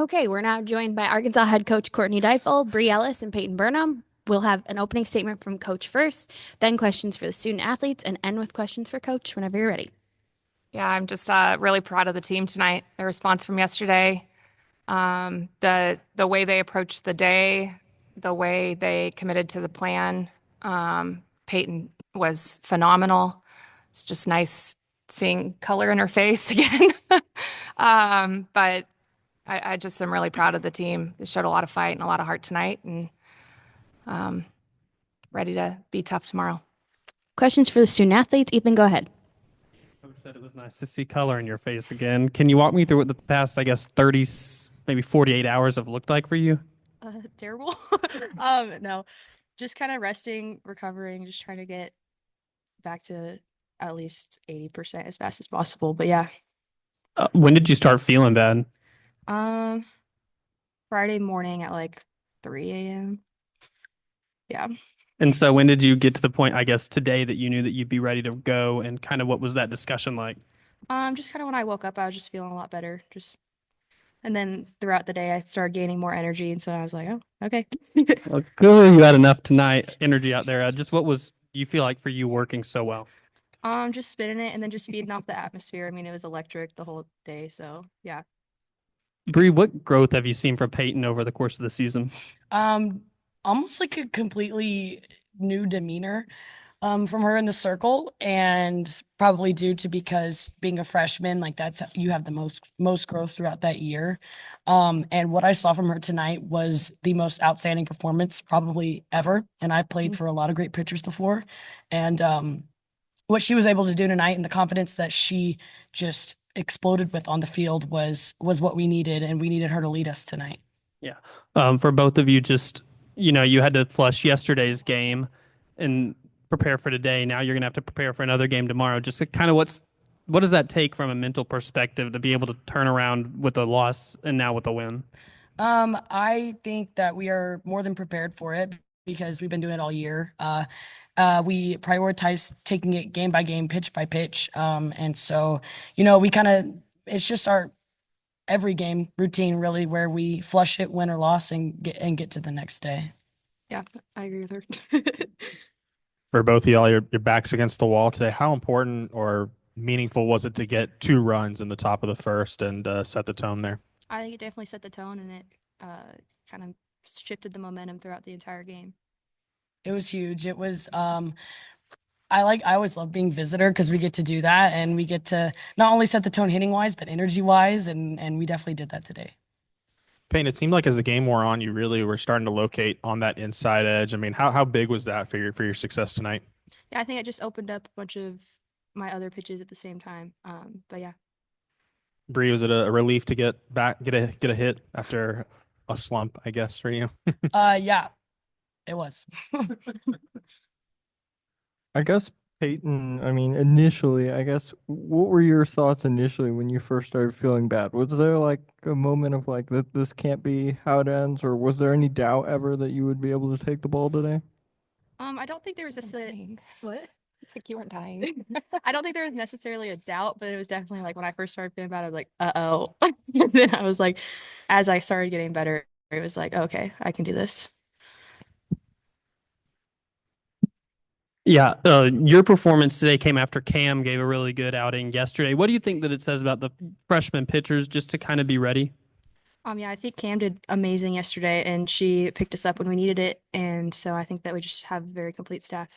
Okay, we're now joined by Arkansas head coach Courtney Deifel, Bree Ellis, and Peyton Burnham. We'll have an opening statement from coach first, then questions for the student athletes, and end with questions for coach whenever you're ready. Yeah, I'm just really proud of the team tonight. The response from yesterday, the way they approached the day, the way they committed to the plan. Peyton was phenomenal. It's just nice seeing color in her face again. But I just am really proud of the team. They showed a lot of fight and a lot of heart tonight, and um, ready to be tough tomorrow. Questions for the student athletes. Ethan, go ahead. Coach said it was nice to see color in your face again. Can you walk me through what the past, I guess, 30, maybe 48 hours have looked like for you? Terrible. No, just kind of resting, recovering, just trying to get back to at least 80% as fast as possible. But yeah, When did you start feeling bad? um, Friday morning at like 3 a.m. Yeah. And so when did you get to the point, I guess, today that you knew that you'd be ready to go and kind of what was that discussion like? Just kind of when I woke up, I was just feeling a lot better. And then throughout the day, I started gaining more energy, and so I was like, oh, okay. Well, clearly you had enough tonight, energy out there. Just what was you feel like for you working so well? Just spinning it and then just feeding off the atmosphere. I mean, it was electric the whole day, so yeah. Bree, what growth have you seen from Peyton over the course of the season? Um, Almost like a completely new demeanor from her in the circle, and probably due to because being a freshman, like that's you have the most growth throughout that year. And what I saw from her tonight was the most outstanding performance probably ever. And I played for a lot of great pitchers before, and what she was able to do tonight and the confidence that she just exploded with on the field was what we needed, and we needed her to lead us tonight. Yeah. For both of you, just, you had to flush yesterday's game and prepare for today. Now you're going to have to prepare for another game tomorrow. Just kind of what does that take from a mental perspective to be able to turn around with a loss and now with a win? I think that we are more than prepared for it because we've been doing it all year. We prioritize taking it game by game, pitch by pitch. And so, we kind of, it's just our every game routine really where we flush it, win or loss, and get to the next day. Yeah, I agree with her. For both of y'all, your back's against the wall today. How important or meaningful was it to get 2 runs in the top of the first and set the tone there? I think it definitely set the tone, and it kind of shifted the momentum throughout the entire game. It was huge. It was I always love being visitor because we get to do that, and we get to not only set the tone hitting wise but energy wise, and we definitely did that today. Payne, it seemed like as the game wore on, you really were starting to locate on that inside edge. I mean, how big was that for your success tonight? Yeah, I think it just opened up a bunch of my other pitches at the same time. But yeah. Bree, was it a relief to get back, get a hit after a slump, I guess, for you? Yeah, it was. I guess Peyton, I mean, initially, I guess, what were your thoughts initially when you first started feeling bad? Was there like a moment of like that this can't be how it ends, or was there any doubt ever that you would be able to take the ball today? I don't think there was necessarily what? It's like you weren't dying. I don't think there was necessarily a doubt, but it was definitely like when I first started feeling bad, I was like, uh-oh. And then I was like, as I started getting better, it was like, okay, I can do this. Yeah, your performance today came after Cam gave a really good outing yesterday. What do you think that it says about the freshman pitchers just to kind of be ready? Yeah, I think Cam did amazing yesterday, and she picked us up when we needed it, and so I think that we just have a very complete staff.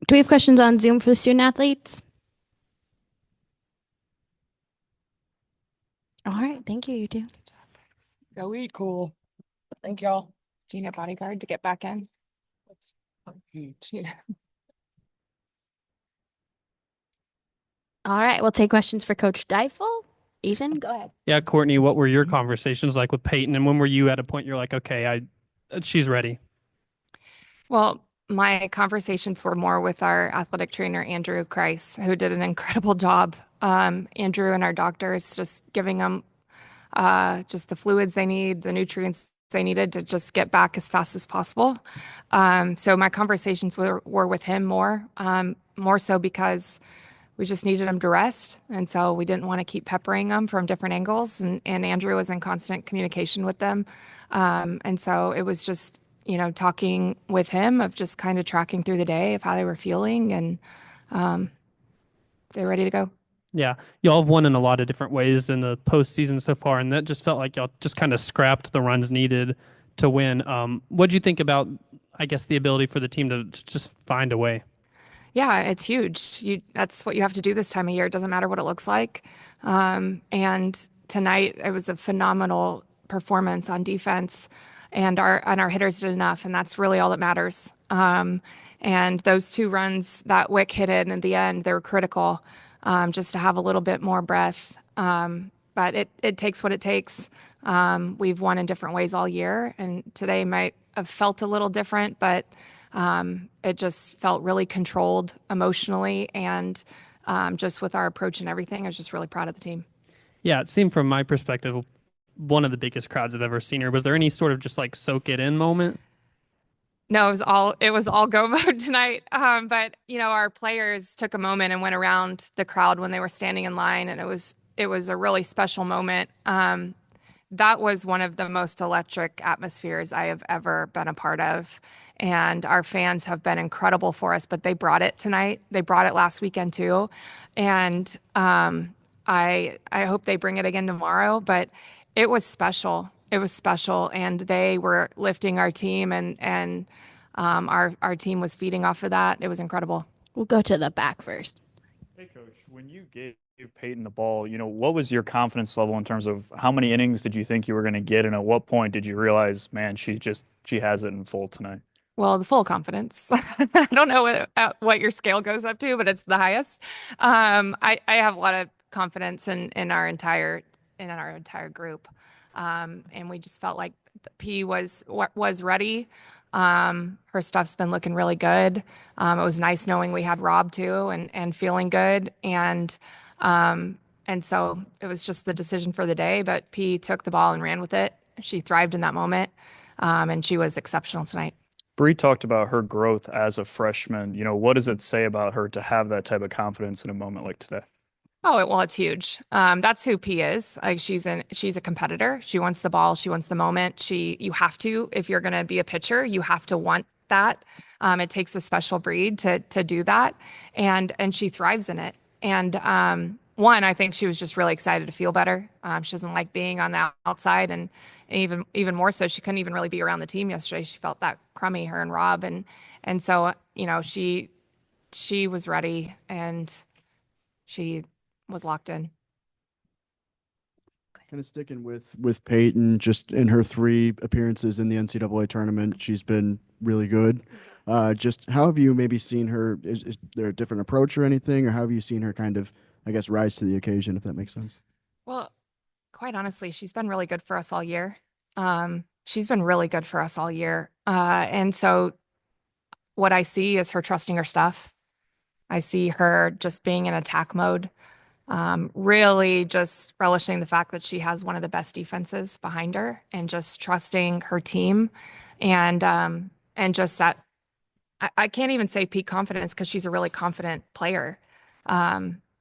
Do we have questions on Zoom for the student athletes? All right, thank you, you two. Go eat cool. Thank y'all. Do you need a bodyguard to get back in? Yeah. All right, we'll take questions for Coach Deifel. Ethan, go ahead. Yeah, Courtney, what were your conversations like with Peyton, and when were you at a point you're like, okay, she's ready? Well, my conversations were more with our athletic trainer, Andrew Kreis, who did an incredible job. Andrew and our doctors just giving them just the fluids they need, the nutrients they needed to just get back as fast as possible. So my conversations were with him more so because we just needed them to rest. And so we didn't want to keep peppering them from different angles. And Andrew was in constant communication with them. And so it was just, talking with him of just kind of tracking through the day of how they were feeling, and they're ready to go. Yeah, y'all have won in a lot of different ways in the postseason so far, and that just felt like y'all just kind of scrapped the runs needed to win. What do you think about, I guess, the ability for the team to just find a way? Yeah, it's huge. That's what you have to do this time of year. It doesn't matter what it looks like. And tonight it was a phenomenal performance on defense, and our hitters did enough, and that's really all that matters. And those 2 runs that Wick hit in the end, they were critical, just to have a little bit more breath. But it takes what it takes. We've won in different ways all year, and today might have felt a little different, but it just felt really controlled emotionally, and just with our approach and everything, I was just really proud of the team. Yeah, it seemed from my perspective one of the biggest crowds I've ever seen her. Was there any sort of just like soak it in moment? No, it was all go mode tonight. But our players took a moment and went around the crowd when they were standing in line, and it was a really special moment. That was one of the most electric atmospheres I have ever been a part of. And our fans have been incredible for us, but they brought it tonight. They brought it last weekend too. And I hope they bring it again tomorrow. But it was special. It was special. And they were lifting our team, and our team was feeding off of that. It was incredible. We'll go to the back first. Hey, Coach, when you gave Peyton the ball, what was your confidence level in terms of how many innings did you think you were going to get? And at what point did you realize, man, she has it in full tonight? Well, the full confidence. I don't know what your scale goes up to, but it's the highest. I have a lot of confidence in our entire group, and we just felt like P was ready. Her stuff's been looking really good. It was nice knowing we had Rob too, and feeling good, and so it was just the decision for the day. But P took the ball and ran with it. She thrived in that moment, and she was exceptional tonight. Bree talked about her growth as a freshman. What does it say about her to have that type of confidence in a moment like today? Oh, well, it's huge. That's who P is. Like she's a competitor. She wants the ball. She wants the moment. You have to, if you're going to be a pitcher, you have to want that. It takes a special breed to do that. And she thrives in it. And, I think she was just really excited to feel better. She doesn't like being on the outside, and even more so, she couldn't even really be around the team yesterday. She felt that crummy, her and Rob. And so, she was ready, and she was locked in. Kind of sticking with Peyton, just in her 3 appearances in the NCAA tournament, she's been really good. Just how have you maybe seen her? Is there a different approach or anything, or how have you seen her kind of, I guess, rise to the occasion, if that makes sense? Well, quite honestly, she's been really good for us all year. She's been really good for us all year. And so what I see is her trusting her stuff. I see her just being in attack mode. Really just relishing the fact that she has one of the best defenses behind her, and just trusting her team, and just that I can't even say peak confidence, because she's a really confident player.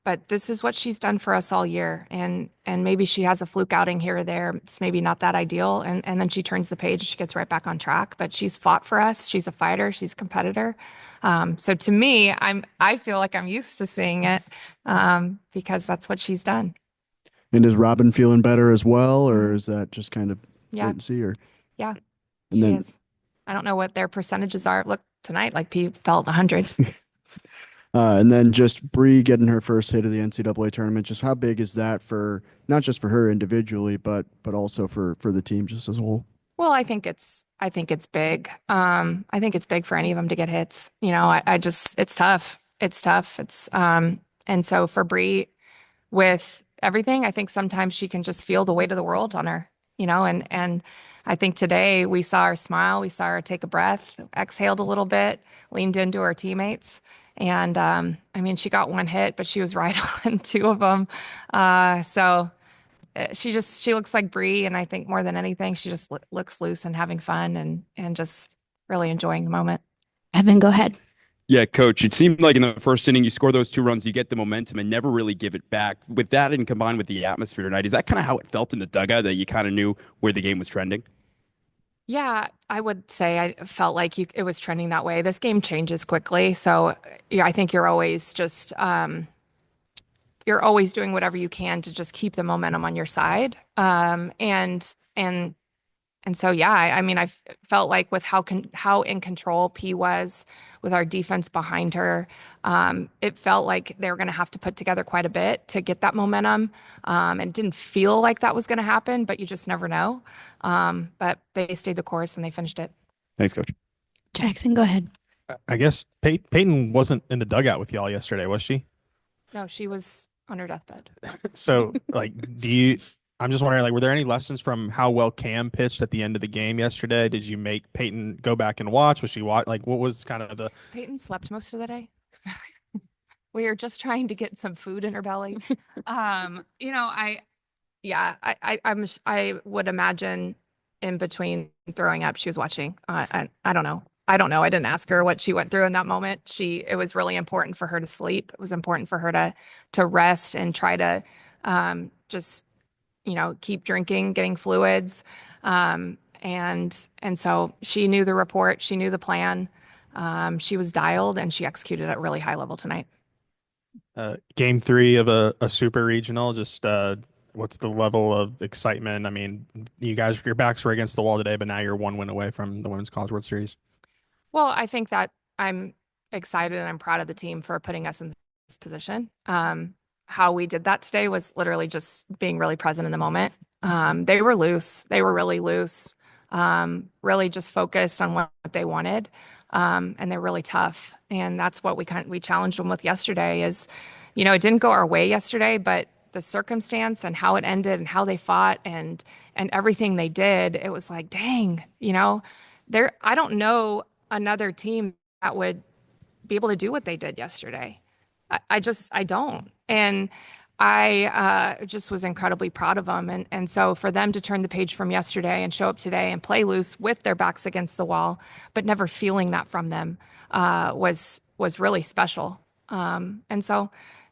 But this is what she's done for us all year, and maybe she has a fluke outing here or there. It's maybe not that ideal, and then she turns the page, she gets right back on track. But she's fought for us. She's a fighter. She's a competitor. So to me, I feel like I'm used to seeing it, because that's what she's done. And is Robin feeling better as well, or is that just kind of Yeah. wait and see? Or Yeah, and she then is. I don't know what their percentages are. Look, tonight, like P felt 100. and then just Bree getting her first hit of the NCAA tournament. Just how big is that for not just for her individually, but also for the team just as a whole? Well, I think it's big. I think it's big for any of them to get hits. It's tough. It's tough. And so for Bree, with everything, I think sometimes she can just feel the weight of the world on her, and I think today we saw her smile, we saw her take a breath, exhaled a little bit, leaned into her teammates. And she got 1 hit, but she was right on 2 of them. So she looks like Bree, and I think more than anything, she just looks loose and having fun, and just really enjoying the moment. Evan, go ahead. Yeah, coach, it seemed like in the first inning, you score those 2 runs, you get the momentum and never really give it back. With that and combined with the atmosphere tonight, is that kind of how it felt in the dugout that you kind of knew where the game was trending? Yeah, I would say I felt like it was trending that way. This game changes quickly, so yeah, I think you're always doing whatever you can to just keep the momentum on your side. And so yeah, I mean, felt like with how in control P was with our defense behind her, it felt like they were going to have to put together quite a bit to get that momentum. And it didn't feel like that was going to happen, but you just never know. But they stayed the course and they finished it. Thanks, coach. Jackson, go ahead. I guess Peyton wasn't in the dugout with y'all yesterday, was she? No, she was on her deathbed. So, like, I'm just wondering, like, were there any lessons from how well Cam pitched at the end of the game yesterday? Did you make Peyton go back and watch? Was she like, what was kind of the? Peyton slept most of the day. We were just trying to get some food in her belly. I would imagine in between throwing up, she was watching. I don't know. I don't know. I didn't ask her what she went through in that moment. It was really important for her to sleep. It was important for her to rest and try to just keep drinking, getting fluids. And so she knew the report, she knew the plan. She was dialed and she executed at a really high level tonight. Game 3 of a super regional, just what's the level of excitement? I mean, your backs were against the wall today, but now you're 1 win away from the Women's College World Series. Well, I think that I'm excited and I'm proud of the team for putting us in this position. How we did that today was literally just being really present in the moment. They were loose. They were really loose, really just focused on what they wanted. And they're really tough. And that's what we challenged them with yesterday is, it didn't go our way yesterday, but the circumstance and how it ended and how they fought and everything they did, it was like, dang, I don't know another team that would be able to do what they did yesterday. I don't. And I just was incredibly proud of them. And so for them to turn the page from yesterday and show up today and play loose with their backs against the wall, but never feeling that from them was really special. And so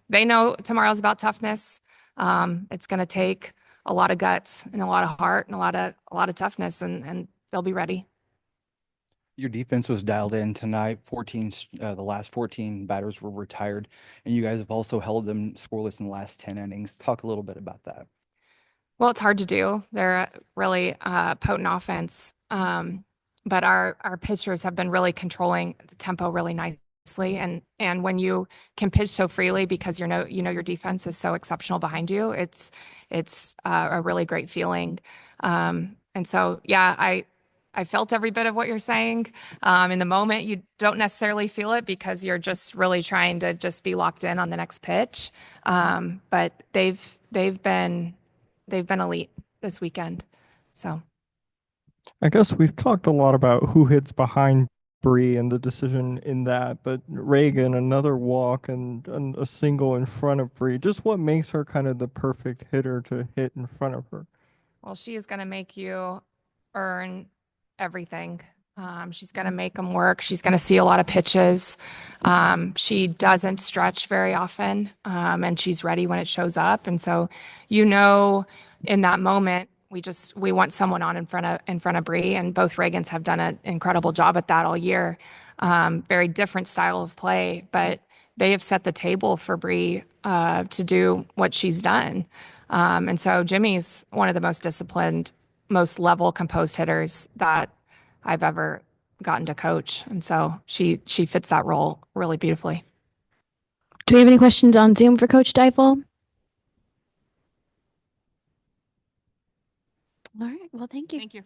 they know tomorrow's about toughness. It's going to take a lot of guts and a lot of heart and a lot of toughness, and they'll be ready. Your defense was dialed in tonight. The last 14 batters were retired, and you guys have also held them scoreless in the last 10 innings. Talk a little bit about that. Well, it's hard to do. They're a really potent offense, but our pitchers have been really controlling the tempo really nicely. And when you can pitch so freely because your defense is so exceptional behind you, it's a really great feeling. And so yeah, I felt every bit of what you're saying. In the moment, you don't necessarily feel it because you're just really trying to just be locked in on the next pitch. But they've been elite this weekend. So I guess we've talked a lot about who hits behind Bree and the decision in that, but Reagan, another walk and a single in front of Bree. Just what makes her kind of the perfect hitter to hit in front of her? well, she is going to make you earn everything. She's going to make them work. She's going to see a lot of pitches. She doesn't stretch very often, and she's ready when it shows up. And so, in that moment, we want someone on in front of Bree, and both Reagans have done an incredible job at that all year. Very different style of play, but they have set the table for Bree to do what she's done. And so Jimmy's one of the most disciplined, most level, composed hitters that I've ever gotten to coach. And so she fits that role really beautifully. Do we have any questions on Zoom for Coach Deifel? All right. Well, thank you. Thank you.